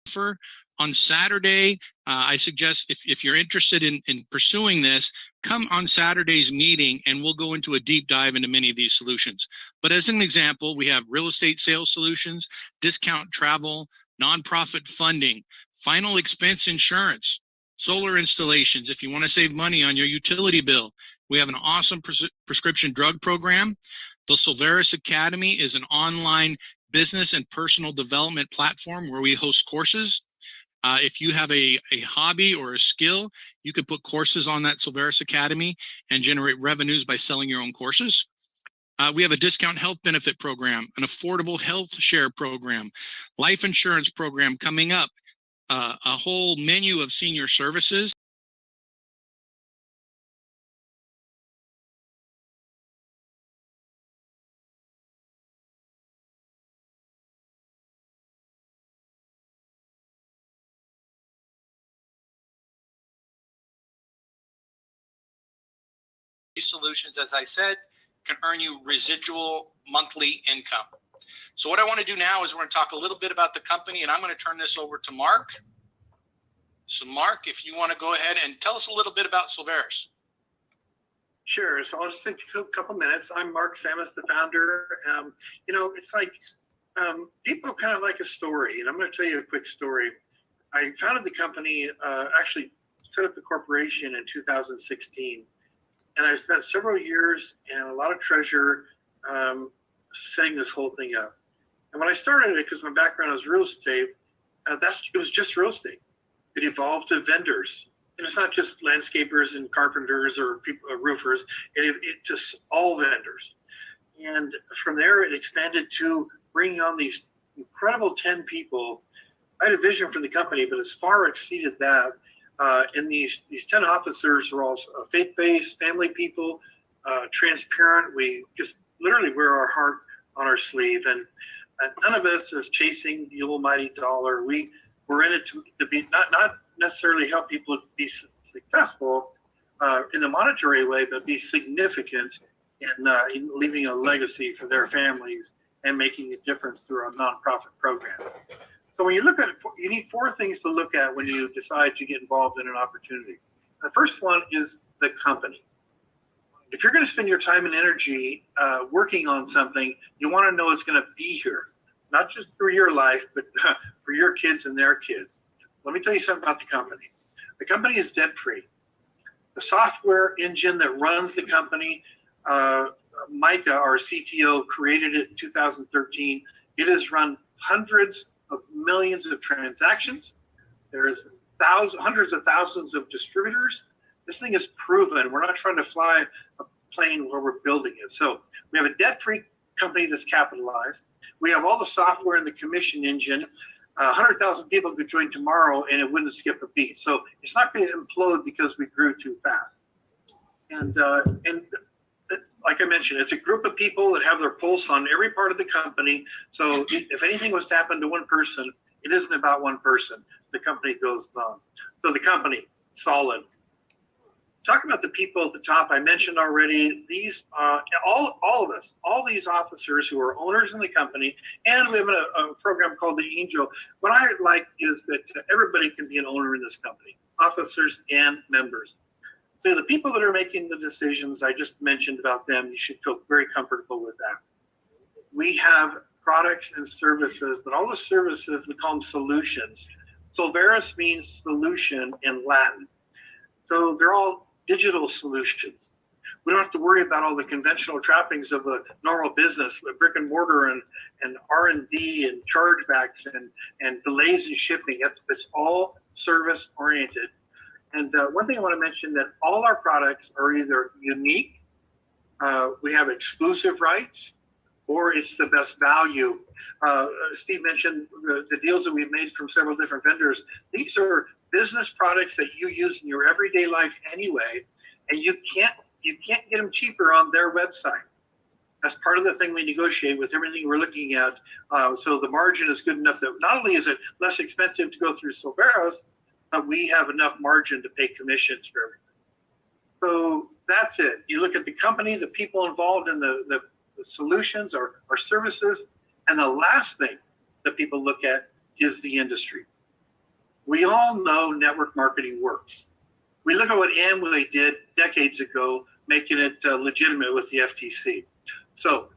offer on Saturday. I suggest if you're interested in pursuing this, come on Saturday's meeting and we'll go into a deep dive into many of these solutions. But as an example, we have real estate sales solutions, discount travel, nonprofit funding, final expense insurance, solar installations. If you want to save money on your utility bill, we have an awesome prescription drug program. The Silveris Academy is an online business and personal development platform where we host courses. If you have a hobby or a skill, you could put courses on that Silveris Academy and generate revenues by selling your own courses. We have a discount health benefit program, an affordable health share program, life insurance program coming up, a whole menu of senior services. These solutions, as I said, can earn you residual monthly income. So what I want to do now is we're going to talk a little bit about the company, and I'm going to turn this over to Mark. So Mark, if you want to go ahead and tell us a little bit about Silveris. Sure. So I'll just take a couple minutes. I'm Mark Samus, the founder. It's like people kind of like a story, and I'm going to tell you a quick story. I founded the company, actually set up the corporation in 2016, and I spent several years and a lot of treasure setting this whole thing up. And when I started it, because my background is real estate, it was just real estate. It evolved to vendors. And it's not just landscapers and carpenters or people, roofers. It just all vendors. And from there, it expanded to bringing on these incredible 10 people. I had a vision for the company, but it's far exceeded that. And these 10 officers are all faith-based, family people, transparent. We just literally wear our heart on our sleeve. And none of us is chasing the almighty dollar. We're in it to be not necessarily help people be successful in the monetary way, but be significant in leaving a legacy for their families and making a difference through our nonprofit program. So when you look at it, you need 4 things to look at when you decide to get involved in an opportunity. The first one is the company. If you're going to spend your time and energy working on something, you want to know it's going to be here, not just for your life, but for your kids and their kids. Let me tell you something about the company. The company is debt-free. The software engine that runs the company, Micah, our CTO, created it in 2013. It has run hundreds of millions of transactions. There's hundreds of thousands of distributors. This thing is proven. We're not trying to fly a plane where we're building it. So we have a debt-free company that's capitalized. We have all the software in the commission engine. 100,000 people could join tomorrow and it wouldn't skip a beat. So it's not going to implode because we grew too fast. And like I mentioned, it's a group of people that have their pulse on every part of the company. So if anything was to happen to one person, it isn't about one person. The company goes on. So the company, solid. Talk about the people at the top. I mentioned already these, all of us, all these officers who are owners in the company, and we have a program called the Angel. What I like is that everybody can be an owner in this company, officers and members. So the people that are making the decisions, I just mentioned about them, you should feel very comfortable with that. We have products and services, but all the services, we call them solutions. Silveris means solution in Latin. So they're all digital solutions. We don't have to worry about all the conventional trappings of a normal business with brick and mortar and R&D and chargebacks and delays in shipping. It's all service oriented. And one thing I want to mention that all our products are either unique, we have exclusive rights, or it's the best value. Steve mentioned the deals that we've made from several different vendors. These are business products that you use in your everyday life anyway, and you can't get them cheaper on their website. That's part of the thing we negotiate with everything we're looking at. So the margin is good enough that not only is it less expensive to go through Silveris, but we have enough margin to pay commissions for everything. So that's it. You look at the company, the people involved in the solutions or services, and the last thing that people look at is the industry. We all know network marketing works. We look at what Amway did decades ago, making it legitimate with the FTC. So,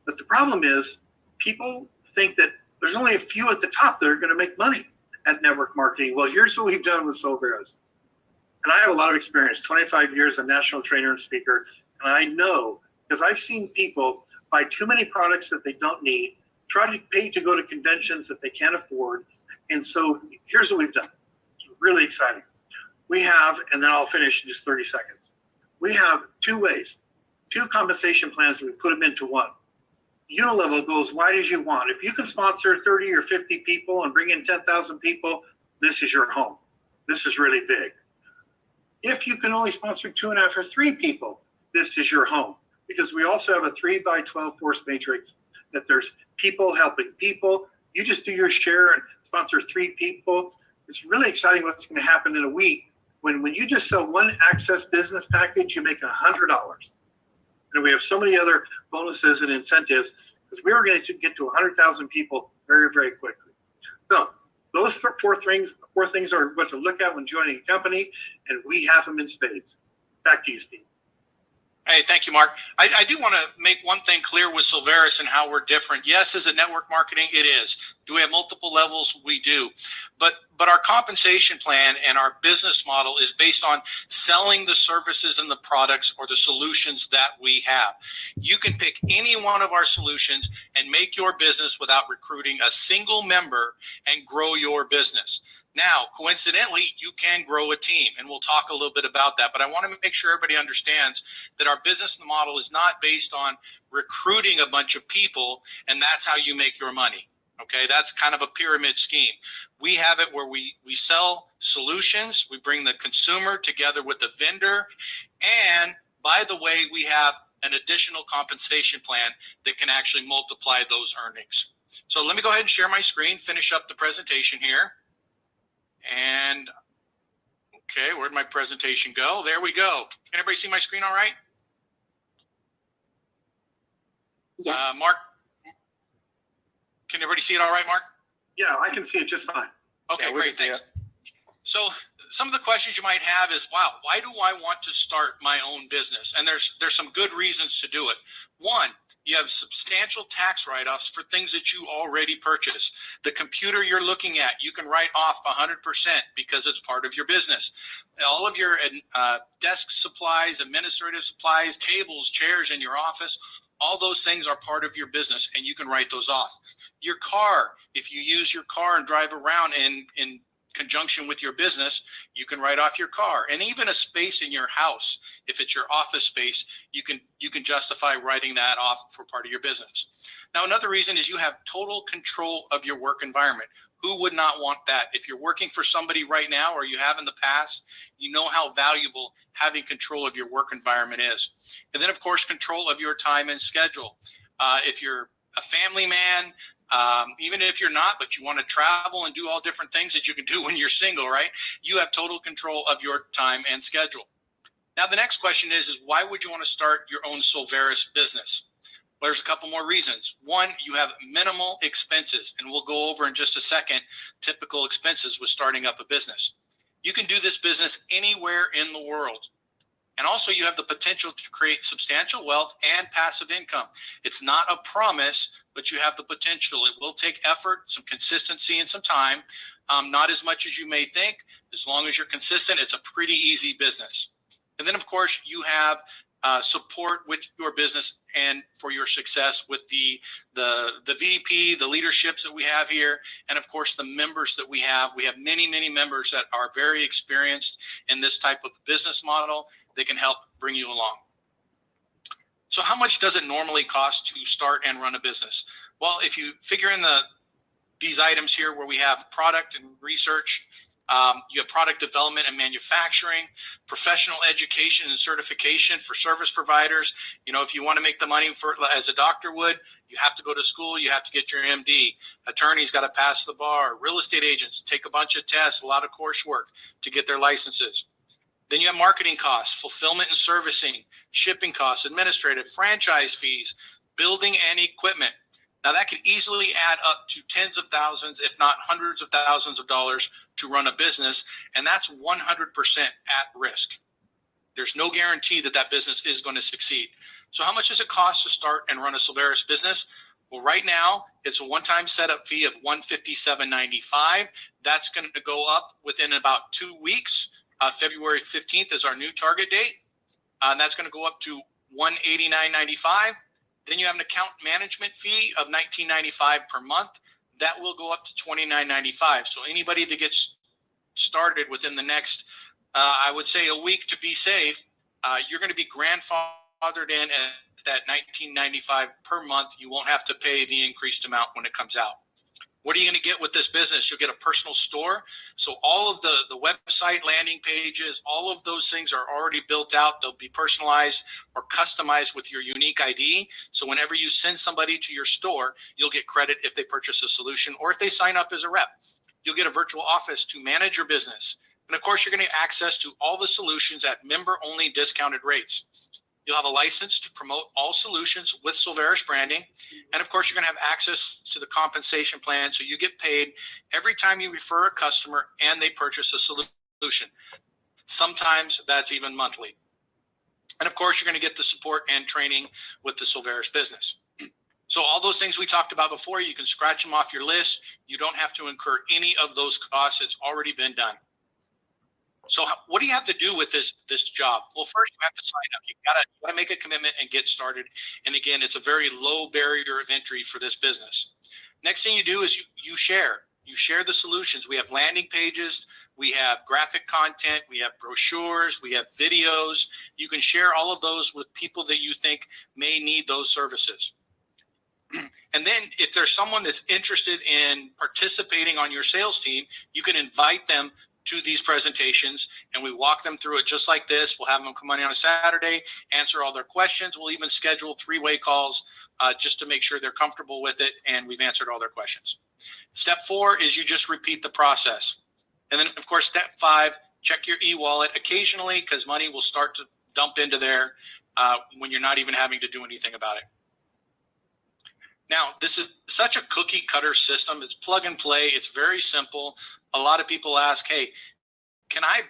but the problem is people think that there's only a few at the top that are going to make money at network marketing. Well, here's what we've done with Solveras. And I have a lot of experience, 25 years as a national trainer and speaker. And I know, because I've seen people buy too many products that they don't need, try to pay to go to conventions that they can't afford. And so here's what we've done. It's really exciting. We have, and then I'll finish in just 30 seconds. We have two ways, two compensation plans. We put them into one. Unilevel goes wide as you want. If you can sponsor 30 or 50 people and bring in 10,000 people, this is your home. This is really big. If you can only sponsor 2.5 or 3 people, this is your home. Because we also have a 3x12 force matrix that there's people helping people. You just do your share and sponsor 3 people. It's really exciting what's going to happen in a week. When you just sell one Access business package, you make $100. And we have so many other bonuses and incentives because we are going to get to 100,000 people very, very quickly. So those four things are what to look at when joining a company, and we have them in spades. Back to you, Steve. Hey, thank you, Mark. I do want to make one thing clear with Solveras and how we're different. Yes, is it network marketing? It is. Do we have multiple levels? We do. But our compensation plan and our business model is based on selling the services and the products or the solutions that we have. You can pick any one of our solutions and make your business without recruiting a single member and grow your business. Now, coincidentally, you can grow a team, and we'll talk a little bit about that. But I want to make sure everybody understands that our business model is not based on recruiting a bunch of people, and that's how you make your money. Okay, that's kind of a pyramid scheme. We have it where we sell solutions. We bring the consumer together with the vendor. And by the way, we have an additional compensation plan that can actually multiply those earnings. So let me go ahead and share my screen, finish up the presentation here. And okay, where'd my presentation go? There we go. Can everybody see my screen all right? Yeah. Mark, can everybody see it all right, Mark? Yeah, I can see it just fine. Okay, Yeah, great, thanks. So some of the questions you might have is, wow, why do I want to start my own business? And there's some good reasons to do it. One, you have substantial tax write-offs for things that you already purchased. The computer you're looking at, you can write off 100% because it's part of your business. All of your desk supplies, administrative supplies, tables, chairs in your office, all those things are part of your business, and you can write those off. Your car, if you use your car and drive around in conjunction with your business, you can write off your car. And even a space in your house, if it's your office space, you can justify writing that off for part of your business. Now, another reason is you have total control of your work environment. Who would not want that? If you're working for somebody right now, or you have in the past, you know how valuable having control of your work environment is. And then, of course, control of your time and schedule. If you're a family man, even if you're not, but you want to travel and do all different things that you can do when you're single, right? You have total control of your time and schedule. Now, the next question is why would you want to start your own Solveras business? Well, there's a couple more reasons. One, you have minimal expenses, and we'll go over in just a second typical expenses with starting up a business. You can do this business anywhere in the world. And also you have the potential to create substantial wealth and passive income. It's not a promise, but you have the potential. It will take effort, some consistency, and some time. Not as much as you may think. As long as you're consistent, it's a pretty easy business. And then, of course, you have support with your business and for your success with the VP, the leaderships that we have here, and of course the members that we have. We have many, many members that are very experienced in this type of business model. They can help bring you along. So how much does it normally cost to start and run a business? Well, if you figure in these items here where we have product and research, you have product development and manufacturing, professional education and certification for service providers. You know, if you want to make the money for as a doctor would, you have to go to school, you have to get your MD. Attorneys got to pass the bar. Real estate agents take a bunch of tests, a lot of coursework to get their licenses. Then you have marketing costs, fulfillment and servicing, shipping costs, administrative, franchise fees, building and equipment. Now that could easily add up to tens of thousands, if not hundreds of thousands of dollars to run a business, and that's 100% at risk. There's no guarantee that that business is going to succeed. So how much does it cost to start and run a Silveris business? Well, right now, it's a one-time setup fee of $157.95. That's going to go up within about 2 weeks. February 15th is our new target date. And that's going to go up to $189.95. Then you have an account management fee of $19.95 per month. That will go up to $29.95. So anybody that gets started within the next, I would say, a week to be safe, you're going to be grandfathered in at that $19.95 per month. You won't have to pay the increased amount when it comes out. What are you going to get with this business? You'll get a personal store. So all of the website landing pages, all of those things are already built out. They'll be personalized or customized with your unique ID. So whenever you send somebody to your store, you'll get credit if they purchase a solution or if they sign up as a rep. You'll get a virtual office to manage your business. And of course, you're going to get access to all the solutions at member-only discounted rates. You'll have a license to promote all solutions with Silveris branding. And of course, you're going to have access to the compensation plan. So you get paid every time you refer a customer and they purchase a solution. Sometimes that's even monthly. And of course, you're going to get the support and training with the Silveris business. So all those things we talked about before, you can scratch them off your list. You don't have to incur any of those costs. It's already been done. So what do you have to do with this job? Well, first you have to sign up. You gotta make a commitment and get started. And again, it's a very low barrier of entry for this business. Next thing you do is you share. You share the solutions. We have landing pages. We have graphic content. We have brochures. We have videos. You can share all of those with people that you think may need those services. And then if there's someone that's interested in participating on your sales team, you can invite them to these presentations and we walk them through it just like this. We'll have them come on a Saturday, answer all their questions. We'll even schedule 3-way calls just to make sure they're comfortable with it and we've answered all their questions. Step 4 is you just repeat the process. And then of course, step 5, check your e-wallet occasionally because money will start to dump into there when you're not even having to do anything about it. Now, this is such a cookie cutter system. It's plug and play. It's very simple. A lot of people ask, hey, can I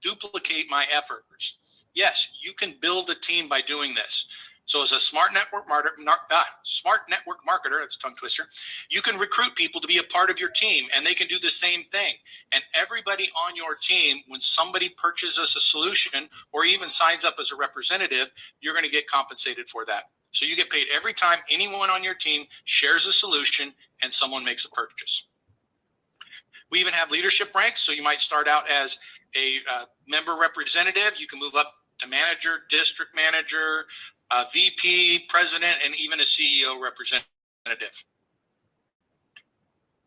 duplicate my efforts? Yes, you can build a team by doing this. So as a smart network marketer, it's a tongue twister, you can recruit people to be a part of your team and they can do the same thing. And everybody on your team, when somebody purchases a solution or even signs up as a representative, you're going to get compensated for that. So you get paid every time anyone on your team shares a solution and someone makes a purchase. We even have leadership ranks. So you might start out as a member representative. You can move up to manager, district manager, VP, president, and even a CEO representative.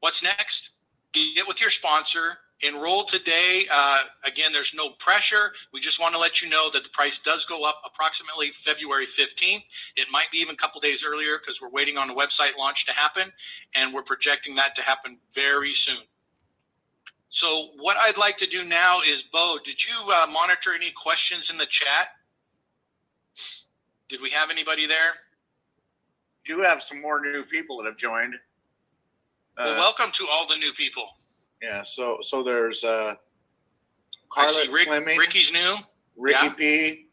What's next? Get with your sponsor. Enroll today. Again, there's no pressure. We just want to let you know that the price does go up approximately February 15th. It might be even a couple days earlier because we're waiting on the website launch to happen, and we're projecting that to happen very soon. So what I'd like to do now is, Bo, did you monitor any questions in the chat? Did we have anybody there? We do have some more new people that have joined. Well, welcome to all the new people. Yeah, so there's I Carla see Fleming, Ricky's new. Ricky Yeah.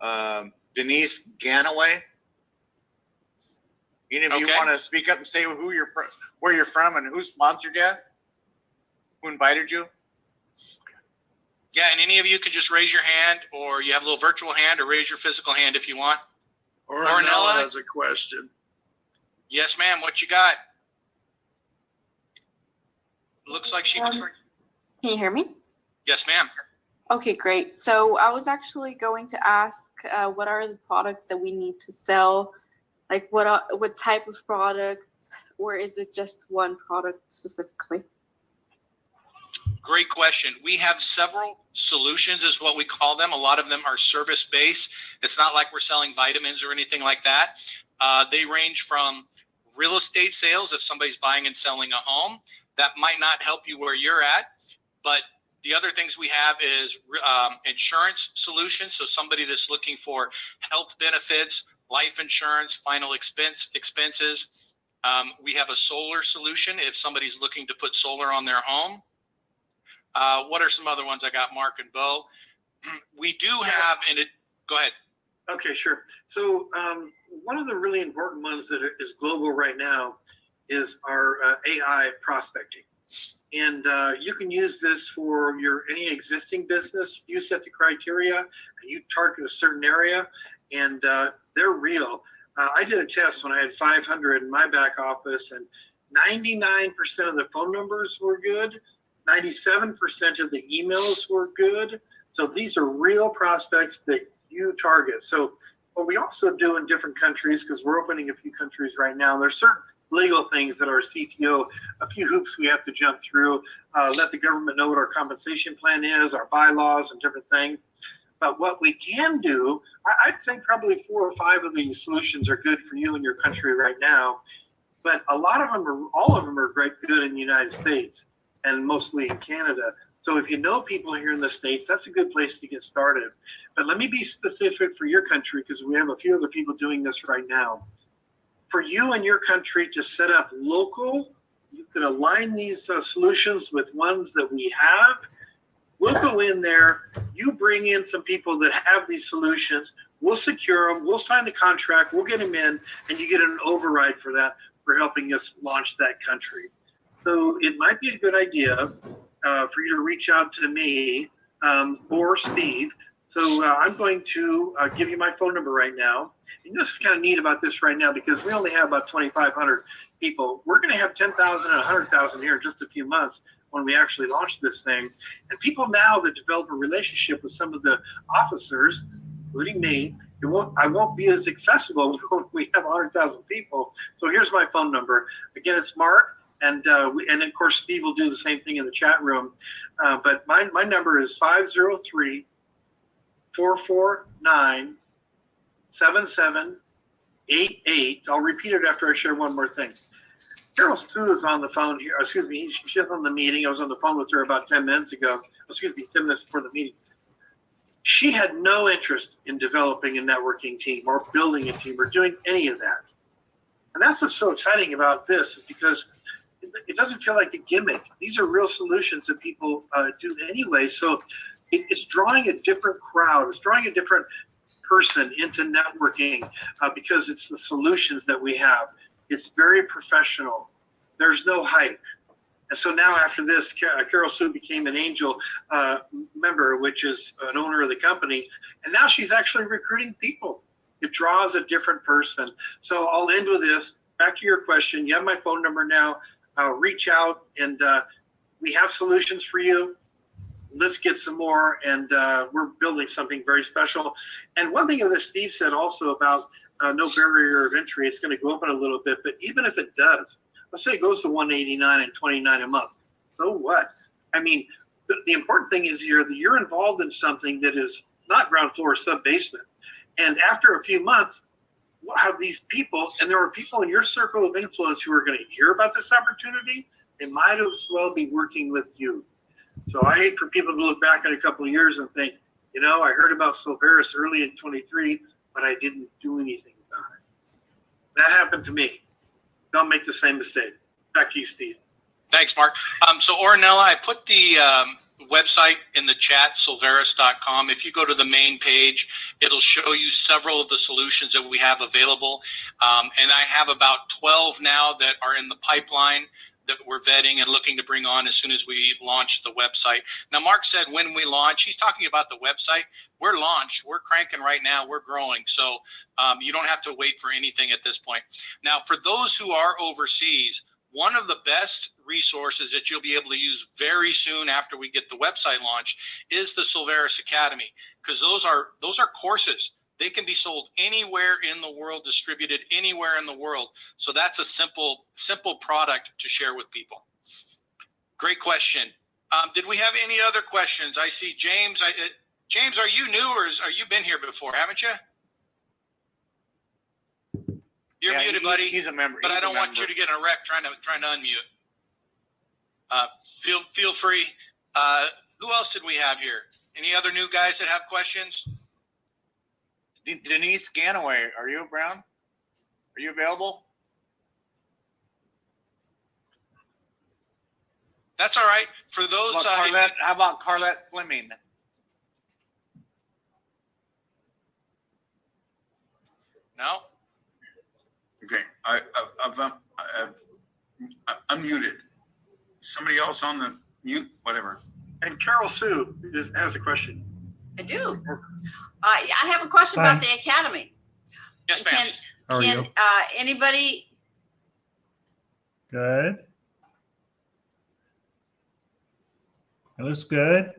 P, Denise Ganaway. Any of you Okay. want to speak up and say who you're where you're from and who sponsored you? Who invited you? Yeah, and any of you can just raise your hand, or you have a little virtual hand, or raise your physical hand if you want. Ornella has a question. Yes, ma'am. What you got? Looks like she. Can you hear me? Yes, ma'am. Okay, great. So I was actually going to ask, what are the products that we need to sell? Like what type of products, or is it just one product specifically? Great question. We have several solutions is what we call them. A lot of them are service-based. It's not like we're selling vitamins or anything like that. They range from real estate sales. If somebody's buying and selling a home, that might not help you where you're at. But the other things we have is insurance solutions. So somebody that's looking for health benefits, life insurance, final expenses. We have a solar solution if somebody's looking to put solar on their home. What are some other ones I got, Mark and Bo? We do have, go ahead. Okay, sure. So one of the really important ones that is global right now is our AI prospecting. And you can use this for any existing business. You set the criteria, and you target a certain area, and they're real. I did a test when I had 500 in my back office, and 99% of the phone numbers were good. 97% of the emails were good. So these are real prospects that you target. So what we also do in different countries, because we're opening a few countries right now, there's certain legal things that our CTO, a few hoops we have to jump through, let the government know what our compensation plan is, our bylaws and different things. But what we can do, I'd say probably 4 or 5 of these solutions are good for you in your country right now. But a lot of them all of them are good in the United States and mostly in Canada. So if you know people here in the States, that's a good place to get started. But let me be specific for your country, because we have a few other people doing this right now. For you and your country to set up local, you can align these solutions with ones that we have. We'll go in there, you bring in some people that have these solutions, we'll secure them, we'll sign the contract, we'll get them in, and you get an override for that, for helping us launch that country. So it might be a good idea for you to reach out to me or Steve. So I'm going to give you my phone number right now. And this is kind of neat about this right now, because we only have about 2,500 people. We're going to have 10,000 and 100,000 here in just a few months when we actually launch this thing. And people now that develop a relationship with some of the officers, including me, I won't be as accessible when we have 100,000 people. So here's my phone number. Again, it's Mark. And of course, Steve will do the same thing in the chat room. But my number is 503-449-7788. I'll repeat it after I share one more thing. Carol Sue is on the phone here. Excuse me, she's on the meeting. I was on the phone with her about 10 minutes ago. 10 minutes before the meeting. She had no interest in developing a networking team or building a team or doing any of that. And that's what's so exciting about this, is because it doesn't feel like a gimmick. These are real solutions that people do anyway. So it's drawing a different crowd. It's drawing a different person into networking because it's the solutions that we have. It's very professional. There's no hype. And so now after this, Carol Sue became an Angel member, which is an owner of the company. And now she's actually recruiting people. It draws a different person. So I'll end with this. Back to your question. You have my phone number now. Reach out, and we have solutions for you. Let's get some more, and we're building something very special. And one thing that Steve said also about no barrier of entry, it's going to go up in a little bit, but even if it does, let's say it goes to $189 and $29 a month. So what? I mean, the important thing is here that you're involved in something that is not ground floor or sub-basement. And after a few months, we'll have these people, and there are people in your circle of influence who are going to hear about this opportunity. They might as well be working with you. So I hate for people to look back in a couple of years and think, you know, I heard about Silveris early in 23, but I didn't do anything about it. That happened to me. Don't make the same mistake. Back to you, Steve. Thanks, Mark. So Ornella, I put the website in the chat, silveris.com. If you go to the main page, it'll show you several of the solutions that we have available. And I have about 12 now that are in the pipeline that we're vetting and looking to bring on as soon as we launch the website. Now, Mark said when we launch, he's talking about the website. We're launched. We're cranking right now. We're growing. So you don't have to wait for anything at this point. Now, for those who are overseas, one of the best resources that you'll be able to use very soon after we get the website launched is the Silveris Academy, because those are courses. They can be sold anywhere in the world, distributed anywhere in the world. So that's a simple product to share with people. Great question. Did we have any other questions? I see James. James, are you new or are you been here before? Haven't you? You're muted, buddy. He's a member. But I don't want you to get in a wreck trying to unmute. Feel free. Who else did we have here? Any other new guys that have questions? Denise Ganaway, are you around? Are you available? That's all right. For those, How about Carlette Fleming? no? Okay, I've unmuted. Somebody else on the mute, whatever. And Carol Sue has a question. I do. I have a question about the academy. Yes, ma'am. How are you? Anybody? Good. It looks good.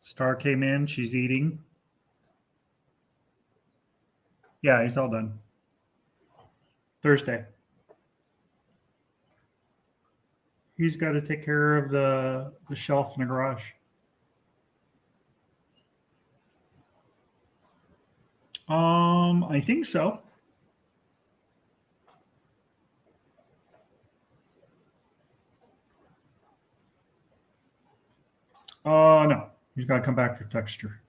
Star came in. She's eating. Yeah, he's all done. Thursday. He's got to take care of the shelf in the garage. I think so. No, he's got to come back for texture.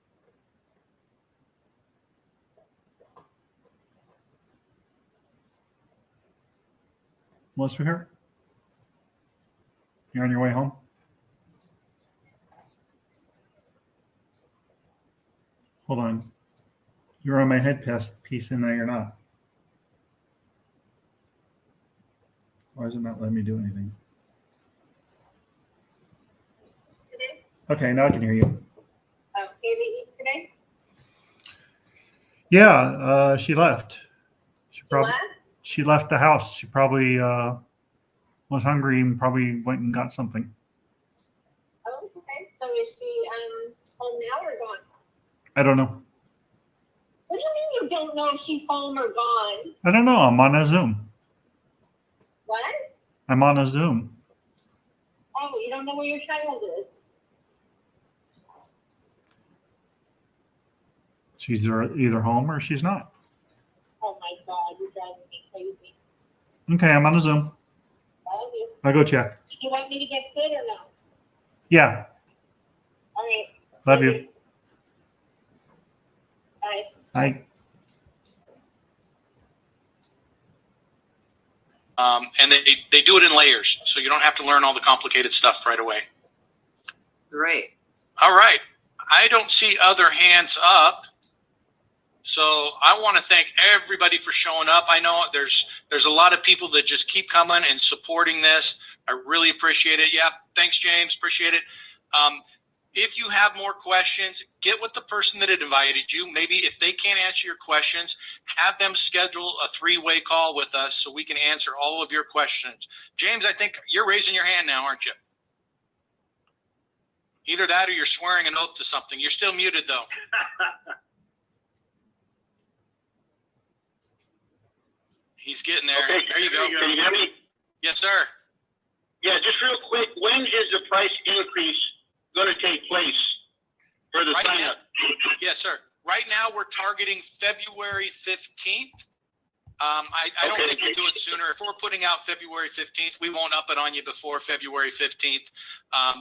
Melissa here? You're on your way home? Hold on. You're on my head piece and now you're not. Why is it not letting me do anything? Today? Okay, now I can hear you. Can they eat today? Yeah, she left. What? She left the house. She probably was hungry and probably went and got something. Oh, okay. So is she home now or gone? I don't know. What do you mean you don't know if she's home or gone? I don't know. I'm on a Zoom. What? I'm on a Zoom. Oh, you don't know where your child is? She's either home or she's not. Oh my God, you're driving me crazy. Okay, I'm on a Zoom. Love you. I'll go check. Do you want me to get fit or no? Yeah, All right. love you. Bye. Bye. And they do it in layers, so you don't have to learn all the complicated stuff right away. Great. All right. I don't see other hands up. So I want to thank everybody for showing up. I know there's a lot of people that just keep coming and supporting this. I really appreciate it. Yeah, thanks, James. Appreciate it. If you have more questions, get with the person that invited you. Maybe if they can't answer your questions, have them schedule a 3-way call with us so we can answer all of your questions. James, I think you're raising your hand now, aren't you? Either that or you're swearing an oath to something. You're still muted, though. He's getting there. Okay, there you go. Can you hear me? Yes, sir. Yeah, just real quick, when is the price increase going to take place for the Right sign now, up? yes, sir. Right now, we're targeting February 15th. I don't Okay. think we'll do it sooner. If we're putting out February 15th, we won't up it on you before February 15th.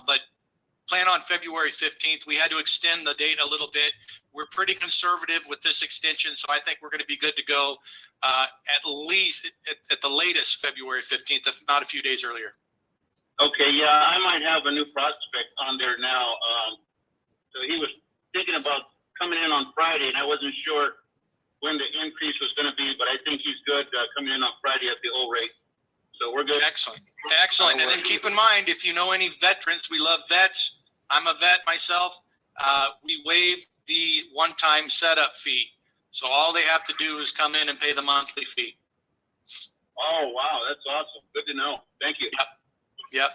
But plan on February 15th. We had to extend the date a little bit. We're pretty conservative with this extension, so I think we're going to be good to go at least at the latest February 15th, if not a few days earlier. Okay, yeah, I might have a new prospect on there now. So he was thinking about coming in on Friday, and I wasn't sure when the increase was going to be, but I think he's good coming in on Friday at the old rate. So we're good. Excellent. Excellent. And then keep in mind, if you know any veterans, we love vets. I'm a vet myself. We waive the one-time setup fee. So all they have to do is come in and pay the monthly fee. Oh, wow, that's awesome. Good to know. Thank you. Yep.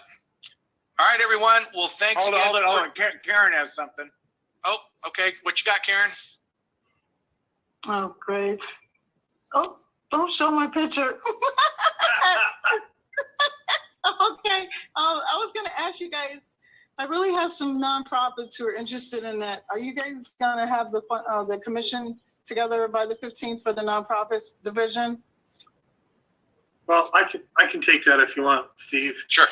All right, everyone. Well, thanks Hold again. on. Karen has something. Oh, okay. What you got, Karen? Oh, great. Oh, don't show my picture. Okay. I was going to ask you guys, I really have some nonprofits who are interested in that. Are you guys going to have the commission together by the 15th for the nonprofits division? Well, I can take that if you want, Steve. Sure.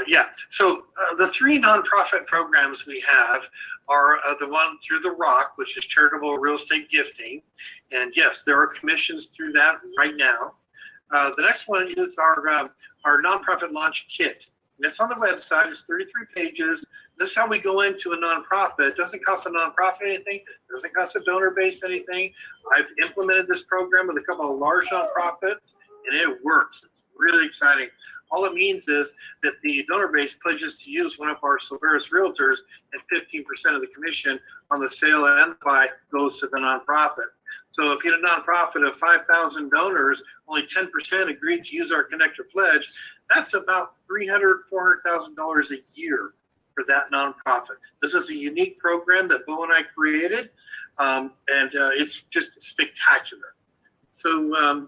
Yeah. So the 3 nonprofit programs we have are the one through the ROC, which is charitable real estate gifting, and yes, there are commissions through that right now. The next one is our nonprofit launch kit, And it's on the website. It's 33 pages. This is how we go into a nonprofit. It doesn't cost a nonprofit anything. It doesn't cost a donor base anything. I've implemented this program with a couple of large nonprofits, and it works. It's really exciting. All it means is that the donor base pledges to use one of our Silveris realtors, and 15% of the commission on the sale and buy goes to the nonprofit. So if you had a nonprofit of 5,000 donors, only 10% agreed to use our connector pledge. That's about $300,000, $400,000 a year for that nonprofit. This is a unique program that Bo and I created, and it's just spectacular. So,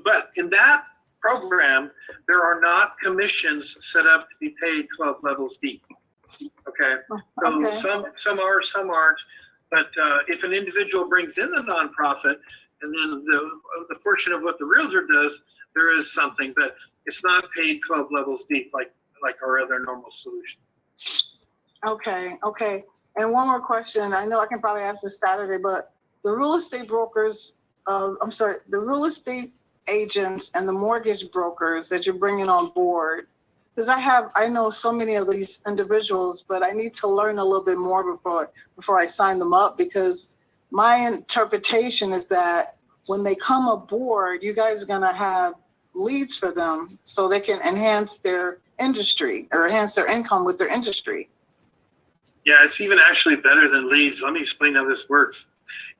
but in that program, there are not commissions set up to be paid 12 levels deep. Okay, so Okay. some are, some aren't. But if an individual brings in the nonprofit, and then the portion of what the realtor does, there is something, but it's not paid 12 levels deep like our other normal solution. Okay. And one more question. I know I can probably ask this Saturday, but the real estate brokers, the real estate agents and the mortgage brokers that you're bringing on board, because I know so many of these individuals, but I need to learn a little bit more before I sign them up, because my interpretation is that when they come aboard, you guys are going to have leads for them so they can enhance their industry or enhance their income with their industry. Yeah, it's even actually better than leads. Let me explain how this works.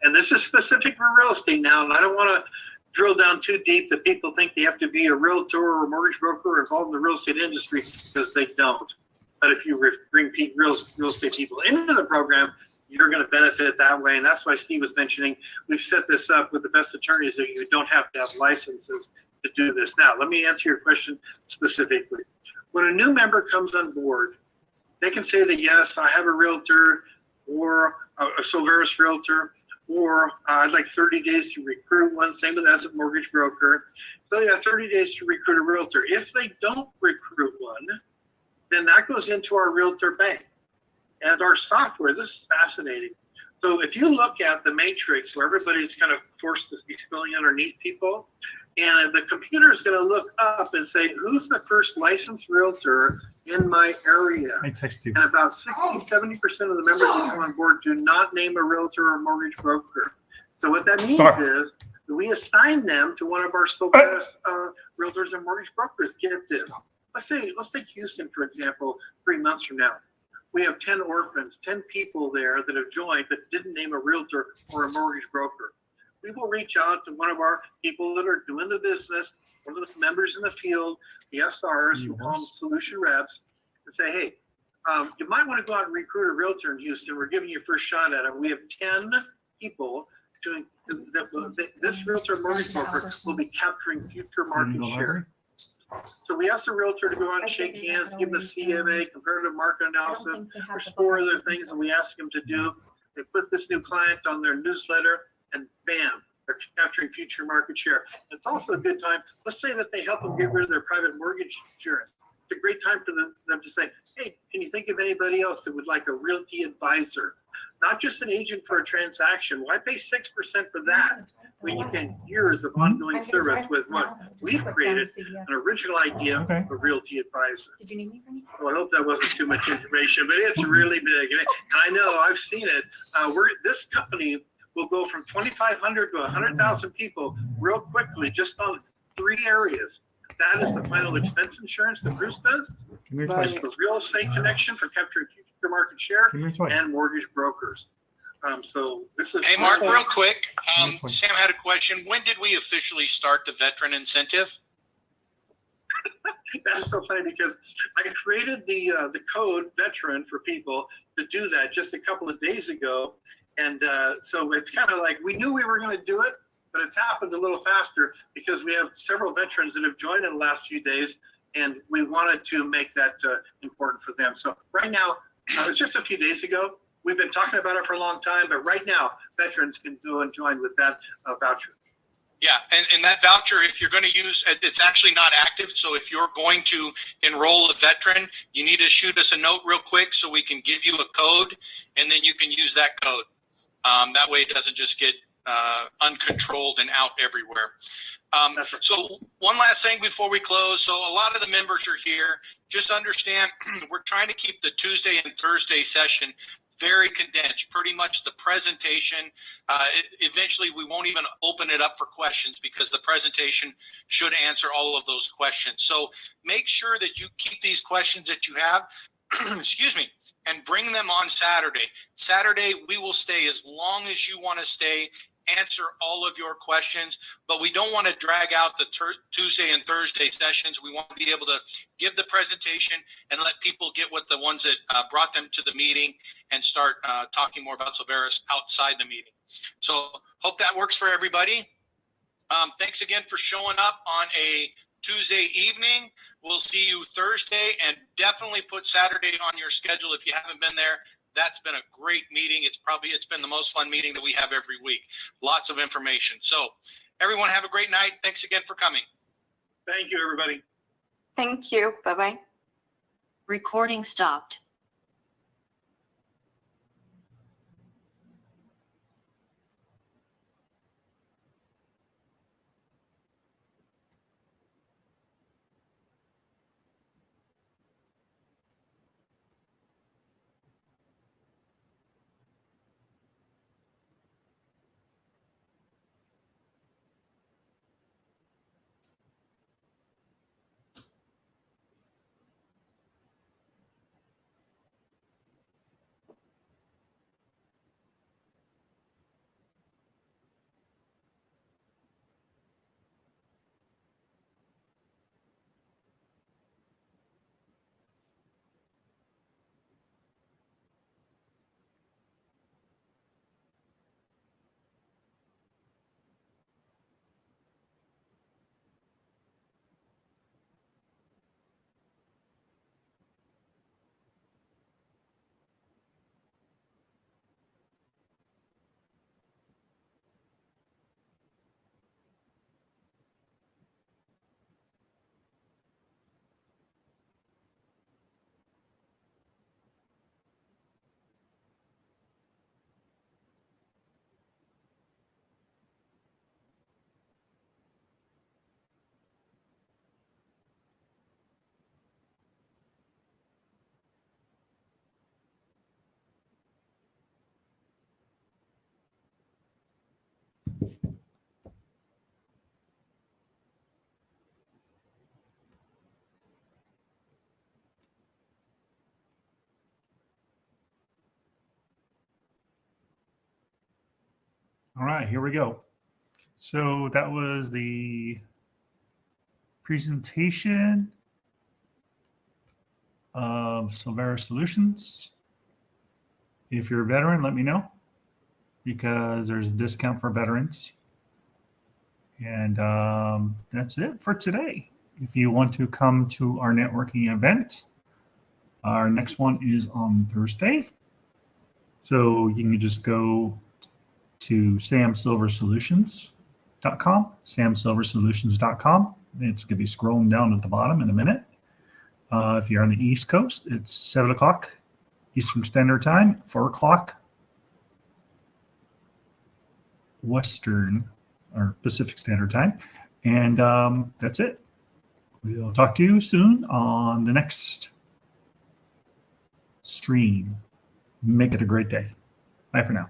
And this is specific for real estate now, and I don't want to drill down too deep that people think they have to be a realtor or a mortgage broker or involved in the real estate industry, because they don't. But if you bring real estate people into the program, you're going to benefit that way. And that's why Steve was mentioning, we've set this up with the best attorneys that you don't have to have licenses to do this. Now, let me answer your question specifically. When a new member comes on board, they can say that, yes, I have a realtor or a Silveris realtor, or I'd like 30 days to recruit one, same with as a mortgage broker. So they have 30 days to recruit a realtor. If they don't recruit one, then that goes into our realtor bank. And our software, this is fascinating. So if you look at the matrix where everybody's kind of forced to be filling underneath people, and the computer is going to look up and say, who's the first licensed realtor in my area? I text you. And about 60-70% of the members that come on board do not name a realtor or mortgage broker. So what that means is we assign them to one of our Silveris realtors and mortgage brokers. Get this. Let's take Houston, for example, 3 months from now. We have 10 orphans, 10 people there that have joined but didn't name a realtor or a mortgage broker. We will reach out to one of our people that are doing the business, one of the members in the field, the SRs, we call them solution reps, and say, hey, you might want to go out and recruit a realtor in Houston. We're giving you a first shot at it. We have 10 people doing this realtor mortgage broker will be capturing future market share. So we asked the realtor to go out and shake hands, give the CMA, comparative market analysis. There's 4 other things that we asked them to do. They put this new client on their newsletter, and bam, they're capturing future market share. It's also a good time. Let's say that they help them get rid of their private mortgage insurance. It's a great time for them to say, hey, can you think of anybody else that would like a realty advisor? Not just an agent for a transaction. Why pay 6% for that when you get years of ongoing service with what we've created, an original idea of a realty advisor? Did you need me for anything? Well, I hope that wasn't too much information, but it's really big. And I know, I've seen it. This company will go from 2,500 to 100,000 people real quickly, just on 3 areas. That is the final expense insurance that Bruce does. The real estate connection for capturing future market share, and mortgage brokers. So this is. Hey, Mark, real quick. Sam had a question. When did we officially start the veteran incentive? That's so funny because I created the code veteran for people to do that just a couple of days ago. And so it's kind of like we knew we were going to do it, but it's happened a little faster because we have several veterans that have joined in the last few days, and we wanted to make that important for them. So right now, it's just a few days ago. We've been talking about it for a long time, but right now, veterans can go and join with that voucher. Yeah, and that voucher, if you're going to use, it's actually not active. So if you're going to enroll a veteran, you need to shoot us a note real quick so we can give you a code, and then you can use that code. That way it doesn't just get uncontrolled and out everywhere. That's right. So one last thing before we close. So a lot of the members are here. Just understand we're trying to keep the Tuesday and Thursday session very condensed, pretty much the presentation. Eventually, we won't even open it up for questions because the presentation should answer all of those questions. So make sure that you keep these questions that you have, excuse me, and bring them on Saturday. Saturday, we will stay as long as you want to stay, answer all of your questions, but we don't want to drag out the Tuesday and Thursday sessions. We want to be able to give the presentation and let people get what the ones that brought them to the meeting and start talking more about Silveris outside the meeting. So hope that works for everybody. Thanks again for showing up on a Tuesday evening. We'll see you Thursday, and definitely put Saturday on your schedule if you haven't been there. That's been a great meeting. It's been the most fun meeting that we have every week. Lots of information. So everyone have a great night. Thanks again for coming. Thank you, everybody. Thank you. Bye-bye. Recording stopped. All right, here we go. So that was the presentation of Silveris Solutions. If you're a veteran, let me know, because there's a discount for veterans. And that's it for today. If you want to come to our networking event, our next one is on Thursday. So you can just go to samsilversolutions.com, samsilversolutions.com. It's going to be scrolling down at the bottom in a minute. If you're on the East Coast, it's 7 o'clock Eastern Standard Time, 4 o'clock Western or Pacific Standard Time. And that's it. We'll talk to you soon on the next stream. Make it a great day. Bye for now.